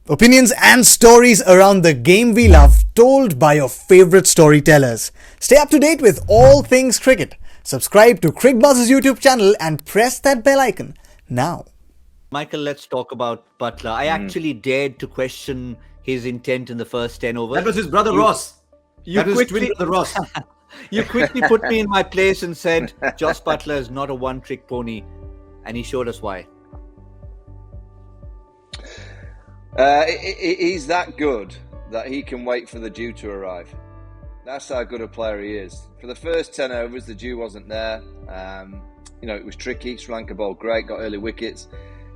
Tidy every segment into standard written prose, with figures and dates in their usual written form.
Opinions and stories around the game we love, told by your favorite storytellers. Stay up to date with all things cricket. Subscribe to Cricbuzz's YouTube channel and press that bell icon now. Michael, let's talk about Buttler. I actually dared to question his intent in the first 10 overs. That was his brother Ross. You That was quickly, twin brother Ross. you quickly put me in my place and said, Joss Buttler is not a one-trick pony. And he showed us why. He's that good that he can wait for the dew to arrive. That's how good a player he is. For the first 10 overs, the dew wasn't there. It was tricky. Sri Lanka bowled great, got early wickets.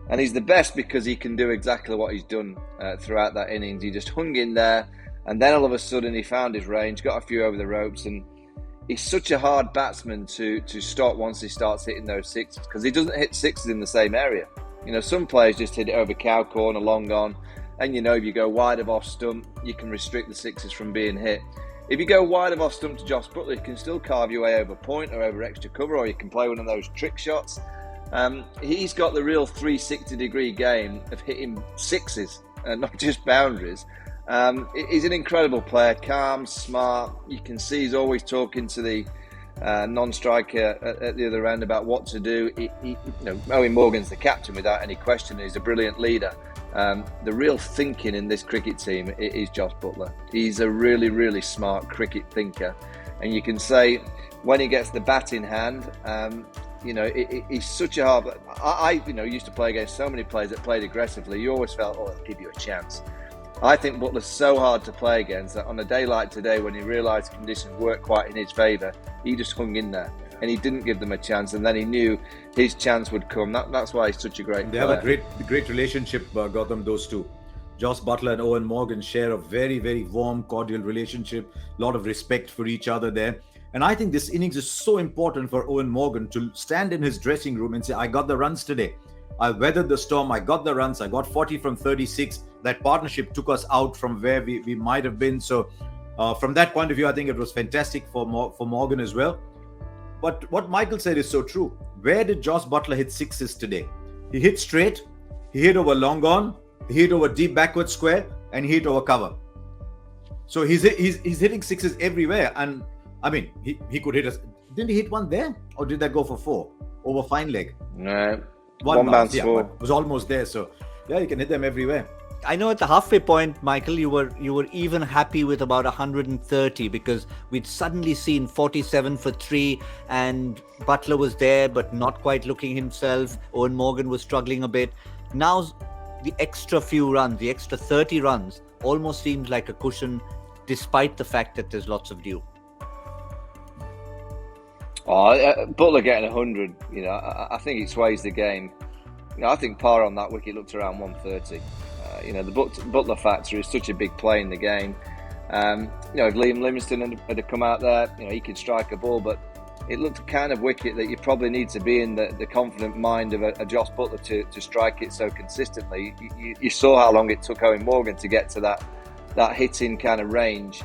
And he's the best because he can do exactly what he's done throughout that innings. He just hung in there, and then all of a sudden he found his range, got a few over the ropes, and he's such a hard batsman to stop once he starts hitting those sixes, because he doesn't hit sixes in the same area. Some players just hit it over cow corner, long on, and if you go wide of off stump, you can restrict the sixes from being hit. If you go wide of off stump to Joss Buttler, you can still carve your way over point or over extra cover, or you can play one of those trick shots. He's got the real 360-degree game of hitting sixes, not just boundaries. He's an incredible player, calm, smart. You can see he's always talking to the non-striker at the other end about what to do. Owen Morgan's the captain without any question. He's a brilliant leader. The real thinking in this cricket team is Joss Buttler. He's a really, really smart cricket thinker, and you can say when he gets the bat in hand, he's such a hard. I used to play against so many players that played aggressively. You always felt, they'll give you a chance. I think Butler's so hard to play against that on a day like today, when he realised conditions weren't quite in his favour, he just hung in there and he didn't give them a chance, and then he knew his chance would come. That's why he's such a great player. They have a great relationship, Gautam, those two. Joss Buttler and Owen Morgan share a very, very warm, cordial relationship, a lot of respect for each other there. And I think this innings is so important for Owen Morgan to stand in his dressing room and say, I got the runs today. I weathered the storm. I got the runs. I got 40 from 36. That partnership took us out from where we might have been. So from that point of view, I think it was fantastic for Morgan as well. But what Michael said is so true. Where did Joss Buttler hit sixes today? He hit straight. He hit over long on. He hit over deep backward square. And he hit over cover. So he's hitting sixes everywhere. And I mean, he could hit us. Didn't he hit one there? Or did that go for four? Over fine leg? No. One bounce, yeah, four. it was almost there. So yeah, you can hit them everywhere. I know at the halfway point, Michael, you were even happy with about 130, because we'd suddenly seen 47 for 3 and Buttler was there but not quite looking himself. Owen Morgan was struggling a bit. Now the extra few runs, the extra 30 runs, almost seems like a cushion, despite the fact that there's lots of dew. Butler getting 100, I think it sways the game. I think par on that wicket looked around 130. The Butler factor is such a big play in the game. If Liam Livingstone had come out there, he could strike a ball, but it looked the kind of wicket that you probably need to be in the confident mind of a Joss Buttler to strike it so consistently. You saw how long it took Owen Morgan to get to that hitting kind of range.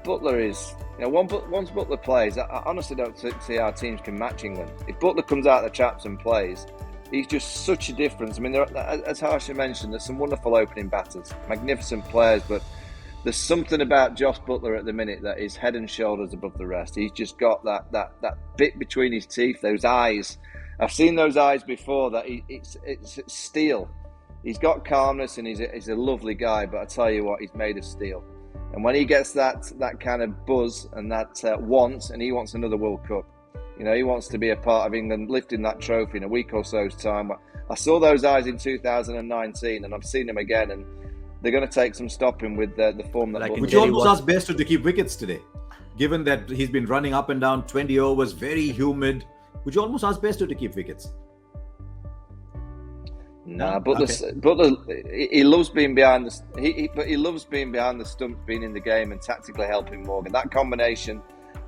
Butler is, once Butler plays, I honestly don't see how teams can match England. If Butler comes out of the traps and plays, he's just such a difference. I mean, as Harsha mentioned, there's some wonderful opening batters, magnificent players, but there's something about Joss Buttler at the minute that is head and shoulders above the rest. He's just got that bit between his teeth, those eyes. I've seen those eyes before. That it's steel. He's got calmness and he's a lovely guy, but I tell you what, he's made of steel. And when he gets that kind of buzz and that want, and he wants another World Cup. He wants to be a part of England lifting that trophy in a week or so's time. I saw those eyes in 2019, and I've seen them again, and they're going to take some stopping with the form that. Would you almost ask Bairstow to keep wickets today, given that he's been running up and down 20 overs, very humid? Would you almost ask Bairstow to keep wickets? Nah, but he loves being behind he loves being behind the stumps, being in the game, and tactically helping Morgan. That combination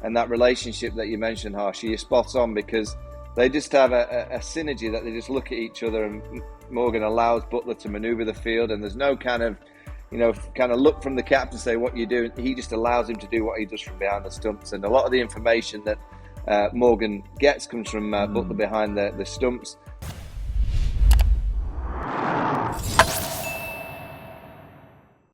and that relationship that you mentioned, Harsha, you're spot on, because they just have a synergy that they just look at each other, and Morgan allows Buttler to manoeuvre the field, and there's no kind of look from the captain, say what you do. He just allows him to do what he does from behind the stumps, and a lot of the information that Morgan gets comes from Buttler behind the stumps.